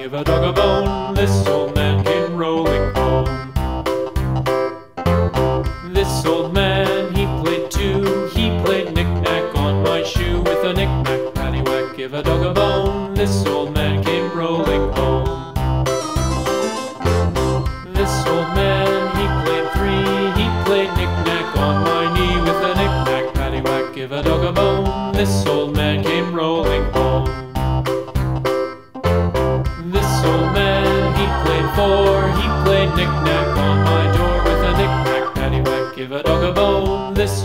give a dog a bone. This old man came rolling home. This old man, he played too. He played knick-knack on my shoe. With a knick-knack, paddywhack, give a dog a bone. This old man came rolling home. This old man, he played three. He played knick-knack on my knee. With a knick-knack, paddywhack, give a dog a bone. This old man came rolling home. This old man, he played four. He played knick-knack on my door. With a knick-knack, paddywhack, give a dog a bone. This